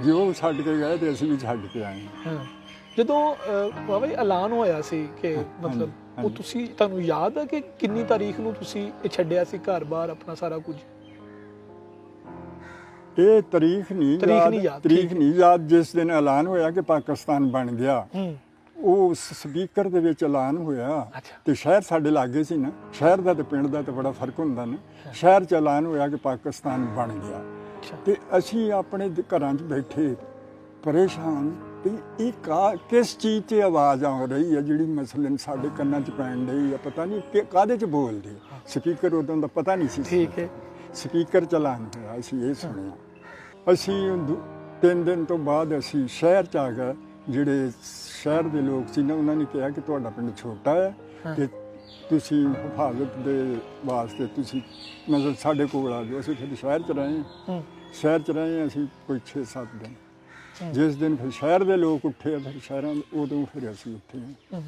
ਜੇ ਉਹ ਛੱਡ ਕੇ ਗਏ ਤੇ ਅਸੀਂ ਵੀ ਛੱਡ ਕੇ ਆਏ ਹਾਂ। ਹਾਂ ਜਦੋਂ ਬਾਬਾ ਜੀ ਐਲਾਨ ਹੋਇਆ ਸੀ ਕਿ ਮਤਲਬ ਉਹ ਹਾਂਜੀ। ਤੁਸੀਂ ਤੁਹਾਨੂੰ ਯਾਦ ਹੈ ਕਿ ਕਿੰਨੀ ਤਾਰੀਖ ਨੂੰ ਤੁਸੀਂ ਇਹ ਛੱਡਿਆ ਸੀ ਘਰ-ਬਾਰ ਆਪਣਾ ਸਾਰਾ ਕੁਝ? ਇਹ ਤਾਰੀਖ ਨਹੀਂ ਯਾਦ, ਠੀਕ ਹੈ। ਨਹੀਂ ਯਾਦ। ਜਿਸ ਦਿਨ ਐਲਾਨ ਹੋਇਆ ਕਿ ਪਾਕਿਸਤਾਨ ਬਣ ਗਿਆ, ਹੂੰ ਉਹ ਸਪੀਕਰ ਦੇ ਵਿੱਚ ਐਲਾਨ ਹੋਇਆ ਅੱਛਾ ਤੇ ਸ਼ਹਿਰ ਸਾਡੇ ਲਾਗੇ ਸੀ ਨਾ, ਸ਼ਹਿਰ ਦਾ ਤੇ ਪਿੰਡ ਦਾ ਤੇ ਬੜਾ ਫਰਕ ਹੁੰਦਾ ਨਾ। ਸ਼ਹਿਰ 'ਚ ਐਲਾਨ ਹੋਇਆ ਕਿ ਪਾਕਿਸਤਾਨ ਬਣ ਗਿਆ ਅੱਛਾ ਤੇ ਅਸੀਂ ਆਪਣੇ ਘਰਾਂ 'ਚ ਬੈਠੇ ਪਰੇਸ਼ਾਨ ਵੀ ਇਹ ਕਿਸ ਚੀਜ਼ 'ਤੇ ਆਵਾਜ਼ ਆ ਰਹੀ ਹੈ ਜਿਹੜੀ ਮਸਲਨ ਸਾਡੇ ਕੰਨਾਂ 'ਚ ਪੈਣ ਡਈ ਆ, ਪਤਾ ਨਹੀਂ ਕਿ ਕਾਹਦੇ 'ਚ ਬੋਲਦੇ। ਸਪੀਕਰ ਉਦੋਂ ਦਾ ਪਤਾ ਨਹੀਂ ਸੀ। ਠੀਕ ਹੈ। ਸਪੀਕਰ ਚਲਾਨ ਹੋਇਆ, ਅਸੀਂ ਇਹ ਸੁਣਿਆ। ਅਸੀਂ 3 ਦਿਨ ਤੋਂ ਬਾਅਦ ਅਸੀਂ ਸ਼ਹਿਰ 'ਚ ਆ ਗਏ। ਜਿਹੜੇ ਸ਼ਹਿਰ ਦੇ ਲੋਕ ਸੀ ਨਾ, ਉਹਨਾਂ ਨੇ ਕਿਹਾ ਕਿ ਤੁਹਾਡਾ ਪਿੰਡ ਛੋਟਾ ਹੈ ਤੇ ਤੁਸੀਂ ਹਿਫਾਜ਼ਤ ਦੇ ਵਾਸਤੇ ਤੁਸੀਂ ਮਤਲਬ ਸਾਡੇ ਕੋਲ ਆ ਜਾਓ। ਅਸੀਂ ਫਿਰ ਸ਼ਹਿਰ 'ਚ ਰਹੇ ਹਾਂ। ਸ਼ਹਿਰ 'ਚ ਰਹੇ ਅਸੀਂ ਕੋਈ 6-7 ਦਿਨ। ਜਿਸ ਦਿਨ ਫਿਰ ਸ਼ਹਿਰ ਦੇ ਲੋਕ ਉੱਠੇ ਫਿਰ ਸ਼ਹਿਰਾਂ ਉਦੋਂ ਫਿਰ ਅਸੀਂ ਉੱਠੇ ਹਾਂ।